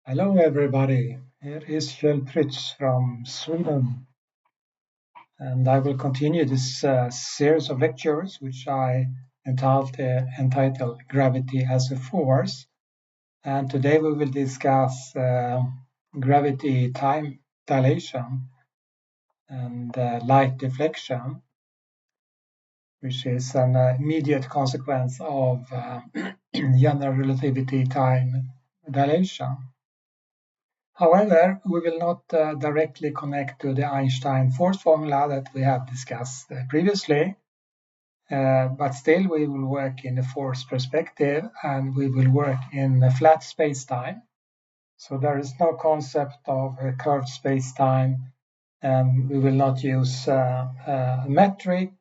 Hello, everybody. Here is Kjell Prytz from Sweden, and I will continue this series of lectures, which I entitled Gravity as a Force. And today we will discuss gravity time dilation and light deflection, which is an immediate consequence of general relativity time dilation. However, we will not directly connect to the Einstein force formula that we have discussed previously, but still we will work in the force perspective and we will work in a flat space-time. So there is no concept of a curved space-time, and we will not use a metric,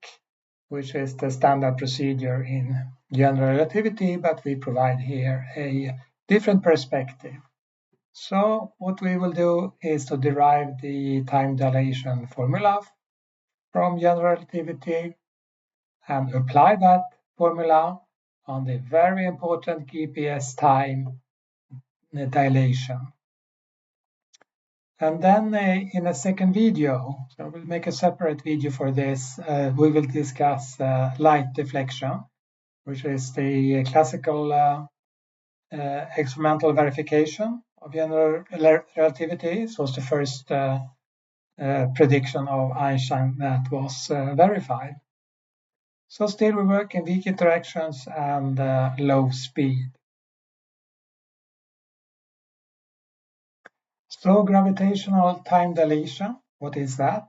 which is the standard procedure in general relativity, but we provide here a different perspective. So what we will do is to derive the time dilation formula from general relativity and apply that formula on the very important GPS time dilation. And then in a second video, so we'll make a separate video for this, we will discuss light deflection, which is the classical experimental verification of general relativity. It was the first prediction of Einstein that was verified. So still we work in weak interactions and low speed. So gravitational time dilation, what is that?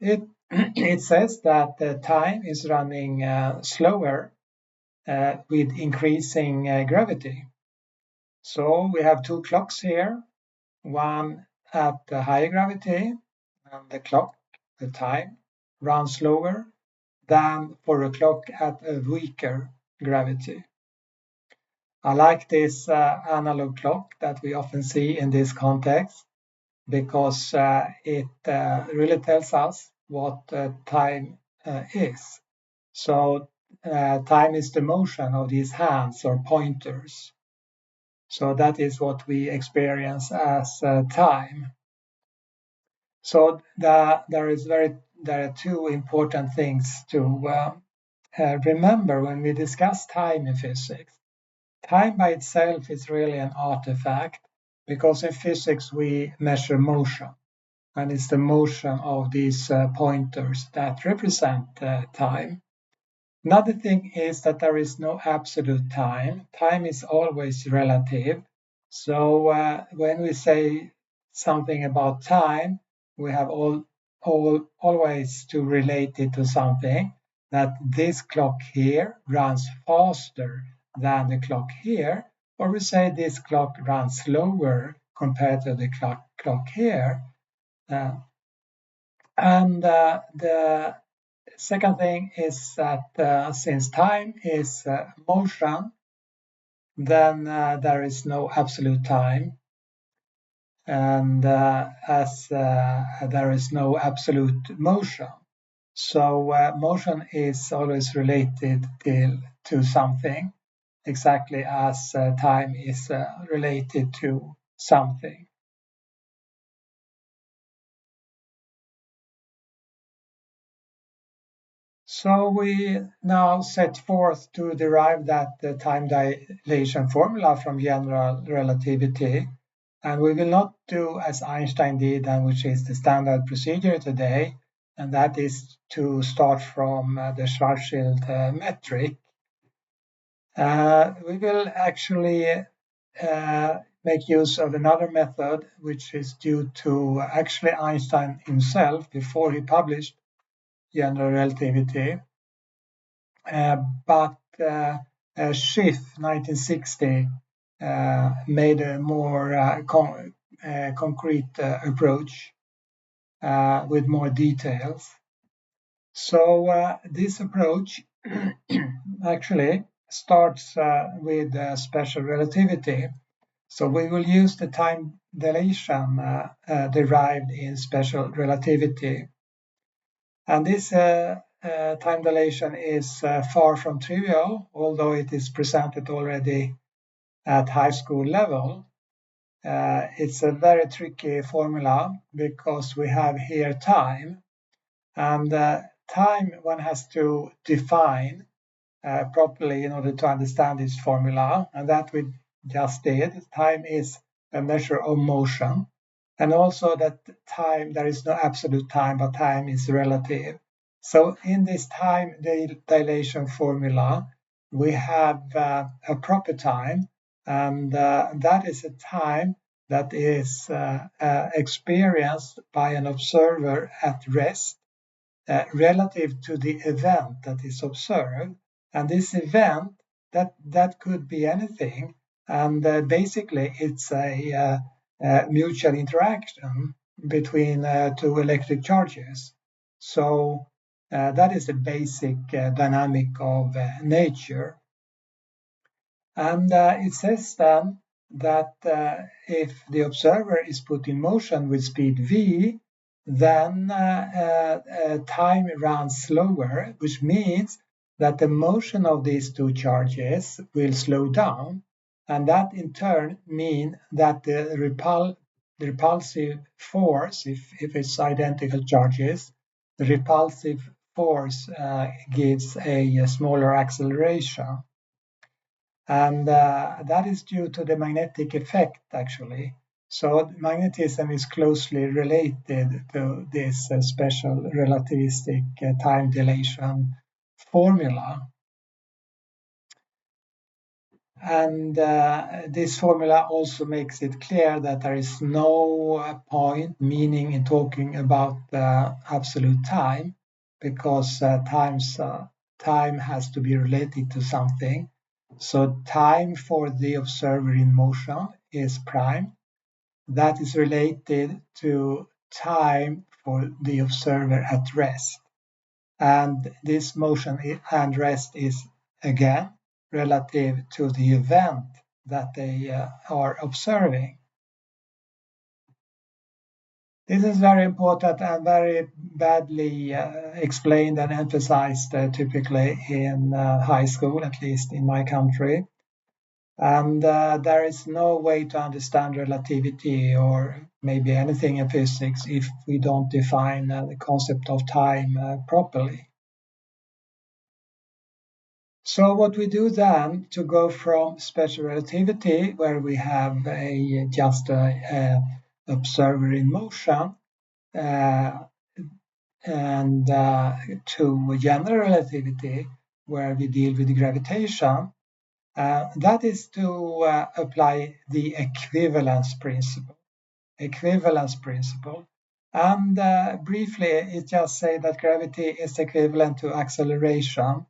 It says that the time is running slower with increasing gravity. So we have two clocks here, one at the higher gravity, and the clock, the time, runs slower than for a clock at a weaker gravity. I like this analog clock that we often see in this context because it really tells us what time is. So time is the motion of these hands or pointers. So that is what we experience as time. So there are two important things to remember when we discuss time in physics. Time by itself is really an artifact because in physics we measure motion, and it's the motion of these pointers that represent time. Another thing is that there is no absolute time. Time is always relative. So when we say something about time, we have always to relate it to something, that this clock here runs faster than the clock here, or we say this clock runs slower compared to the clock here. And the second thing is that since time is motion, then there is no absolute time. And as there is no absolute motion. So motion is always related to something, exactly as time is related to something. So we now set forth to derive that time dilation formula from general relativity. And we will not do as Einstein did, and which is the standard procedure today, and that is to start from the Schwarzschild metric. We will actually make use of another method, which is due to actually Einstein himself before he published general relativity. But Schiff, 1960, made a more concrete approach with more details. So this approach actually starts with special relativity. So we will use the time dilation derived in special relativity. And this time dilation is far from trivial, although it is presented already at high school level. It's a very tricky formula because we have here time, and time one has to define properly in order to understand this formula, and that we just did. Time is a measure of motion, and also that time, there is no absolute time, but time is relative. So in this time dilation formula, we have a proper time, and that is a time that is experienced by an observer at rest relative to the event that is observed. And this event, that could be anything. And basically, it's a mutual interaction between two electric charges. So that is the basic dynamic of nature. And it says then that if the observer is put in motion with speed v, then time runs slower, which means that the motion of these two charges will slow down. And that in turn means that the repulsive force, if it's identical charges, the repulsive force gives a smaller acceleration. And that is due to the magnetic effect, actually. So magnetism is closely related to this special relativistic time dilation formula. And this formula also makes it clear that there is no point, meaning in talking about absolute time, because time has to be related to something. So time for the observer in motion is prime. That is related to time for the observer at rest. And this motion and rest is again relative to the event that they are observing. This is very important and very badly explained and emphasized typically in high school, at least in my country. And there is no way to understand relativity or maybe anything in physics if we don't define the concept of time properly. So what we do then to go from special relativity, where we have just a observer in motion, and to general relativity, where we deal with gravitation, that is to apply the equivalence principle. And briefly, it just say that gravity is equivalent to acceleration.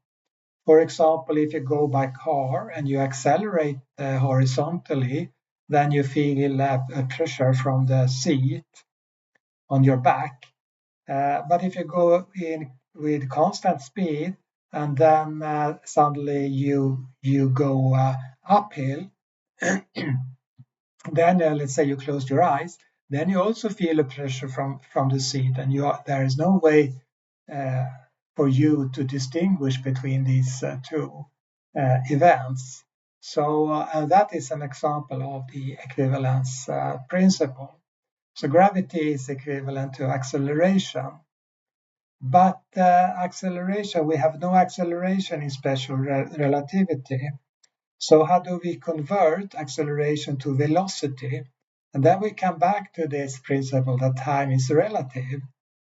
For example, if you go by car and you accelerate horizontally, then you feel a pressure from the seat on your back. But if you go in with constant speed and then suddenly you go uphill, then let's say you close your eyes, then you also feel a pressure from the seat, and there is no way for you to distinguish between these two events. So that is an example of the equivalence principle. So gravity is equivalent to acceleration. But acceleration, we have no acceleration in special relativity. So how do we convert acceleration to velocity? And then we come back to this principle that time is relative.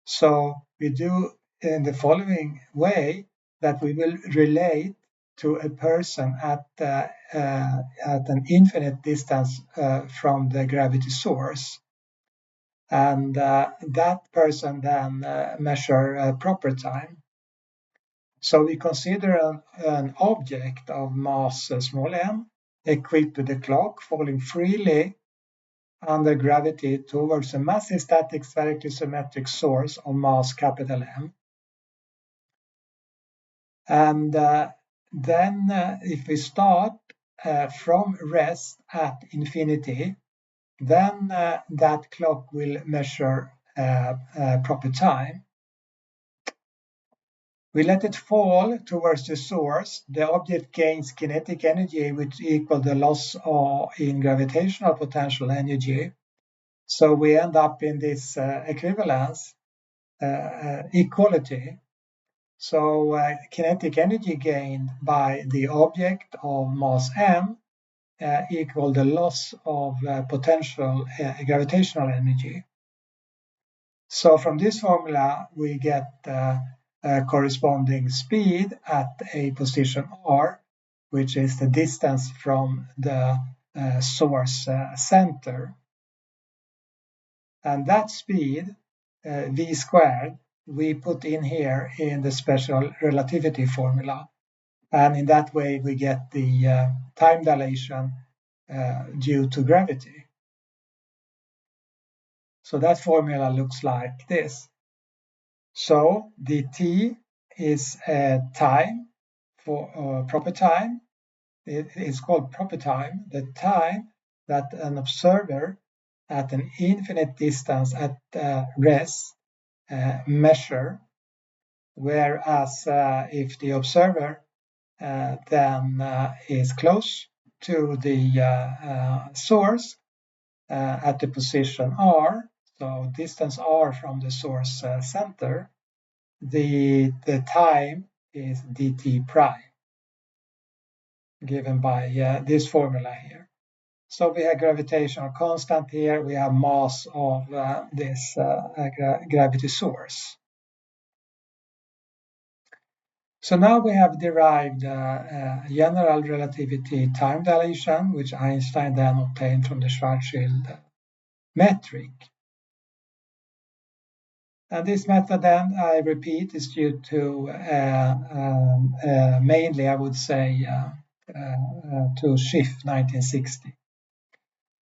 So we do in the following way, that we will relate to a person at an infinite distance from the gravity source. And that person then measure proper time. So we consider an object of mass small m equipped with a clock falling freely under gravity towards a massive static spherically symmetric source of mass capital M. And then if we start from rest at infinity, then that clock will measure proper time. We let it fall towards the source. The object gains kinetic energy, which equals the loss in gravitational potential energy. So we end up in this equivalence, equality. So kinetic energy gained by the object of mass m equal the loss of potential gravitational energy. So from this formula, we get a corresponding speed at a position r, which is the distance from the source center. And that speed, v squared, we put in here in the special relativity formula. And in that way, we get the time dilation due to gravity. So that formula looks like this. So dt is time for proper time. It is called proper time, the time that an observer at an infinite distance at rest measure, whereas if the observer then is close to the source at the position r, so distance r from the source center, the time is dt prime, given by this formula here. So we have gravitational constant here, we have mass of this gravity source. So now we have derived general relativity time dilation, which Einstein then obtained from the Schwarzschild metric. And this method then, I repeat, is due to mainly, I would say, to Schiff 1960.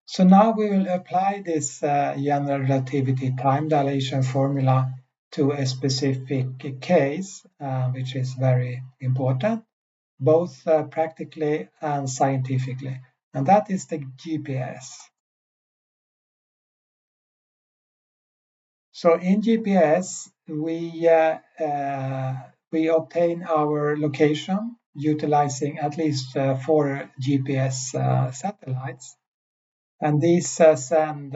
So now we will apply this general relativity time dilation formula to a specific case, which is very important, both practically and scientifically, and that is the GPS. So in GPS, we obtain our location utilizing at least 4 GPS satellites, and these send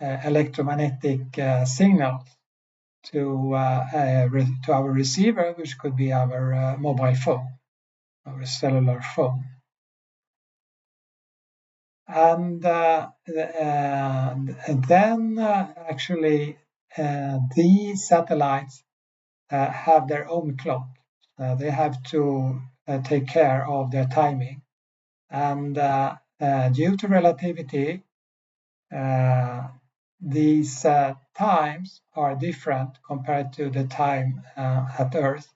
electromagnetic signals to our receiver, which could be our mobile phone, our cellular phone. And then actually these satellites have their own clock. They have to take care of their timing. And due to relativity, these times are different compared to the time at Earth.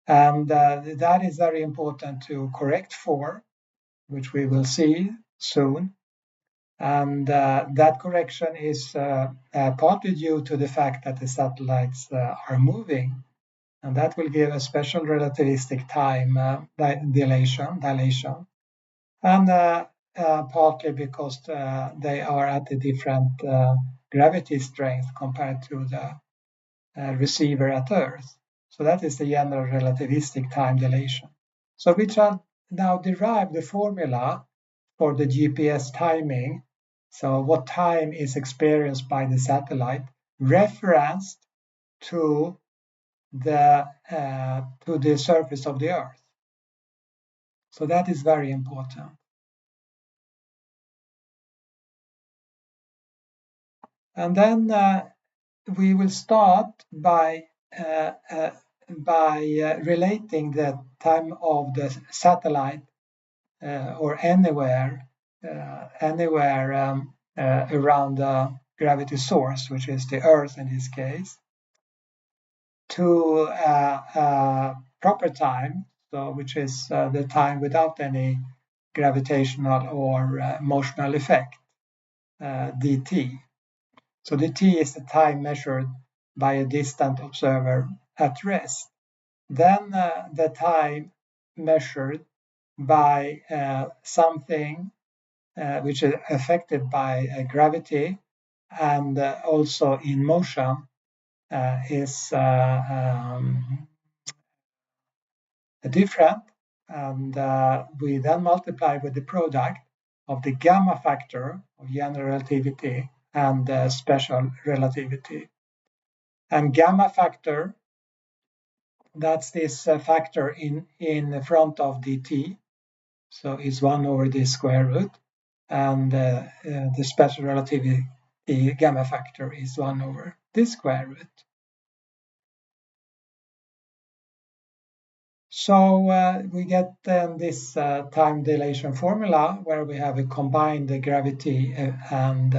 And that is very important to correct for, which we will see soon. And that correction is partly due to the fact that the satellites are moving, and that will give a special relativistic time dilation, and partly because they are at a different gravity strength compared to the receiver at Earth. So that is the general relativistic time dilation. So we shall now derive the formula for the GPS timing, so what time is experienced by the satellite, referenced to the surface of the Earth. So that is very important. And then we will start by relating the time of the satellite or anywhere around the gravity source, which is the Earth in this case, to proper time, so which is the time without any gravitational or motional effect, dt. So dt is the time measured by a distant observer at rest. Then the time measured by something which is affected by gravity and also in motion is different, and we then multiply with the product of the gamma factor of general relativity and special relativity. And gamma factor, that's this factor in front of the t, so it's 1 over the square root, and the special relativity gamma factor is 1 over the square root. So we get this time dilation formula where we have a combined gravity and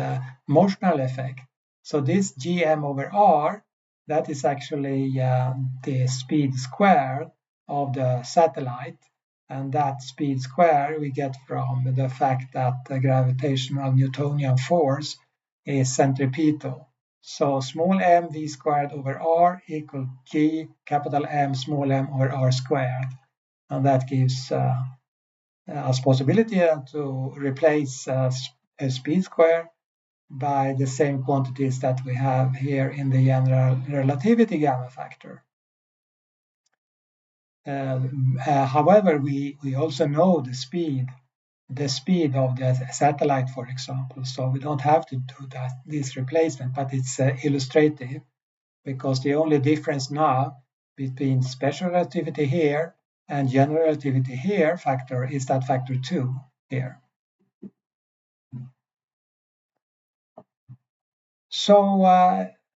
motional effect. So this gm over r, that is actually the speed squared of the satellite, and that speed square we get from the fact that the gravitational Newtonian force is centripetal. So small m v squared over r equal g capital M small m over r squared. And that gives us possibility to replace a speed square by the same quantities that we have here in the general relativity gamma factor. However, we also know the speed of the satellite, for example, so we don't have to do this replacement, but it's illustrative, because the only difference now between special relativity here and general relativity here factor is that factor 2 here. So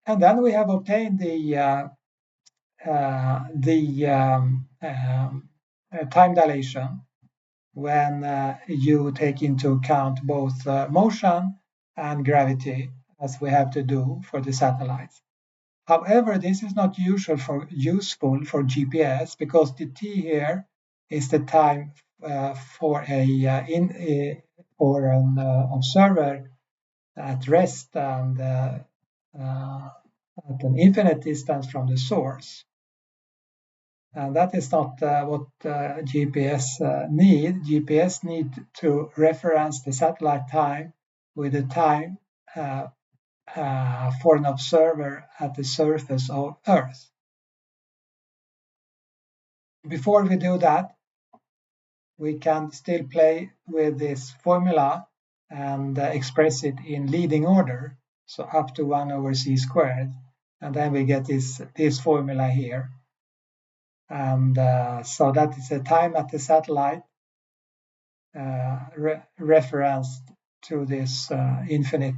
and then we have obtained the time dilation when you take into account both motion and gravity, as we have to do for the satellites. However, this is not useful for GPS, because the t here is the time for an observer at rest and at an infinite distance from the source. And that is not what GPS need. GPS need to reference the satellite time with the time for an observer at the surface of Earth. Before we do that, we can still play with this formula and express it in leading order, so up to 1 over c squared, and then we get this formula here. And so that is the time at the satellite referenced to this infinite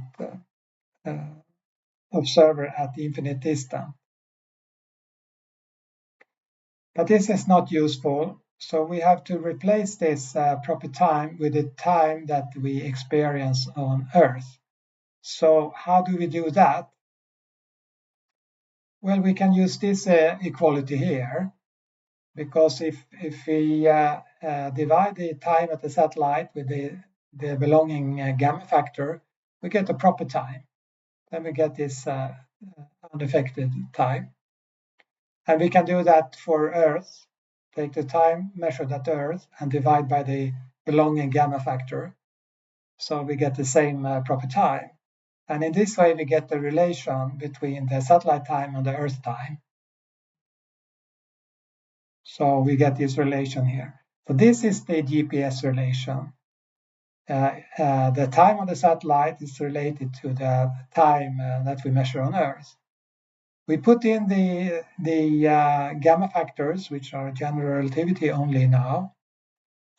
observer at the infinite distance. But this is not useful, so we have to replace this proper time with the time that we experience on Earth. So how do we do that? Well, we can use this equality here, because if we divide the time at the satellite with the belonging gamma factor, we get a proper time. Then we get this unaffected time. And we can do that for Earth. Take the time measured at Earth and divide by the belonging gamma factor. So we get the same proper time. And in this way, we get the relation between the satellite time and the Earth time. So we get this relation here. So this is the GPS relation. The time on the satellite is related to the time that we measure on Earth. We put in the gamma factors, which are general relativity only now.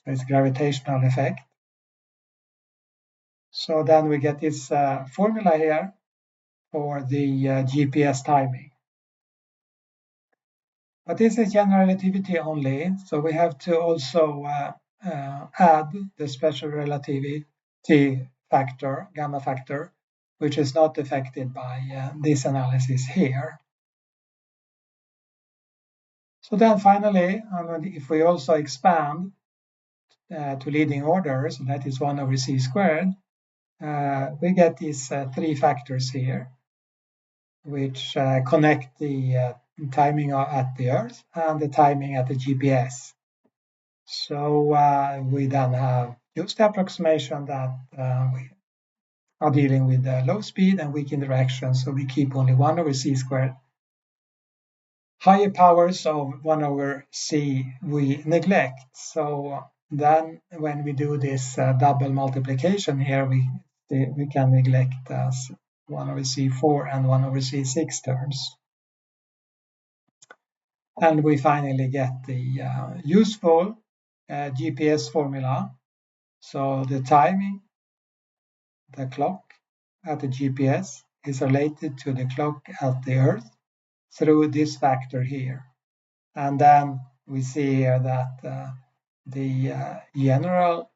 So it's gravitational effect. So then we get this formula here for the GPS timing. But this is general relativity only, so we have to also add the special relativity factor, gamma factor, which is not affected by this analysis here. So then finally, if we also expand to leading orders, that is 1 over c squared, we get these three factors here, which connect the timing at the Earth and the timing at the GPS. So we then have used the approximation that we are dealing with low speed and weak interaction, so we keep only 1 over c squared higher powers of 1 over c we neglect. So then when we do this double multiplication here, we can neglect 1 over c4 and 1 over c6 terms. And we finally get the useful GPS formula. So the timing, the clock at the GPS is related to the clock at the Earth through this factor here. And then we see here that the general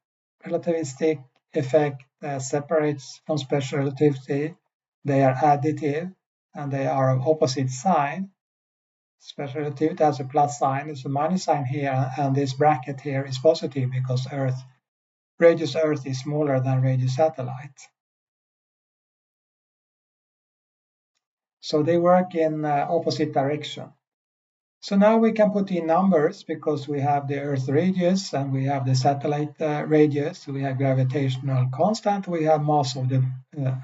relativistic effect separates from special relativity. They are additive and they are of opposite sign. Special relativity has a plus sign, it's a minus sign here, and this bracket here is positive because radius Earth is smaller than radius satellite. So they work in opposite direction. So now we can put in numbers because we have the Earth radius and we have the satellite radius, we have gravitational constant, we have mass of the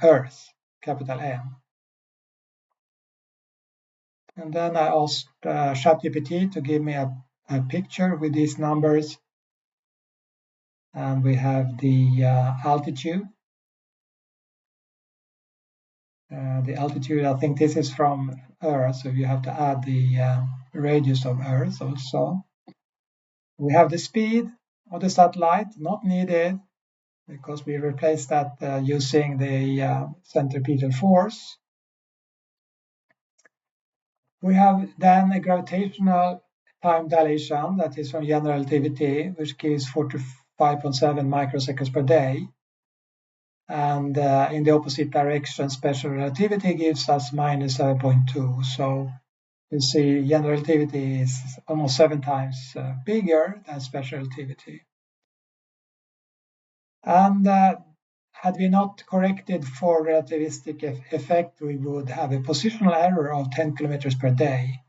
Earth, capital M. And then I asked ChatGPT to give me a picture with these numbers. And we have the altitude. The altitude, I think this is from Earth, so you have to add the radius of Earth also. We have the speed of the satellite, not needed, because we replaced that using the centripetal force. We have then a gravitational time dilation that is from general relativity, which gives 45.7 microseconds per day. And in the opposite direction, special relativity gives us minus 7.2. So you see general relativity is almost 7 times bigger than special relativity. And had we not corrected for relativistic effect, we would have a positional error of 10 kilometers per day.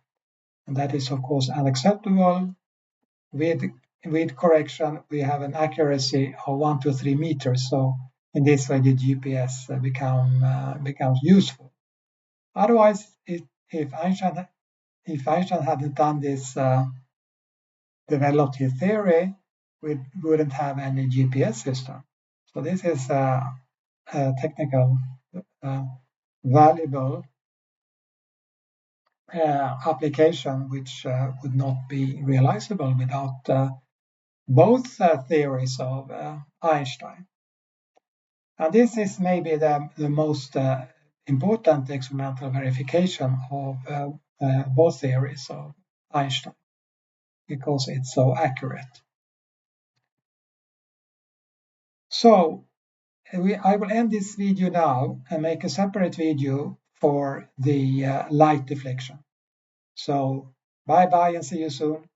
And that is, of course, unacceptable. With correction, we have an accuracy of 1 to 3 meters. So in this way, the GPS becomes useful. Otherwise, if Einstein hadn't done this, developed his theory, we wouldn't have any GPS system. So this is a technical, valuable application which would not be realizable without both theories of Einstein. And this is maybe the most important experimental verification of both theories of Einstein, because it's so accurate. So I will end this video now and make a separate video for the light deflection. So bye bye and see you soon.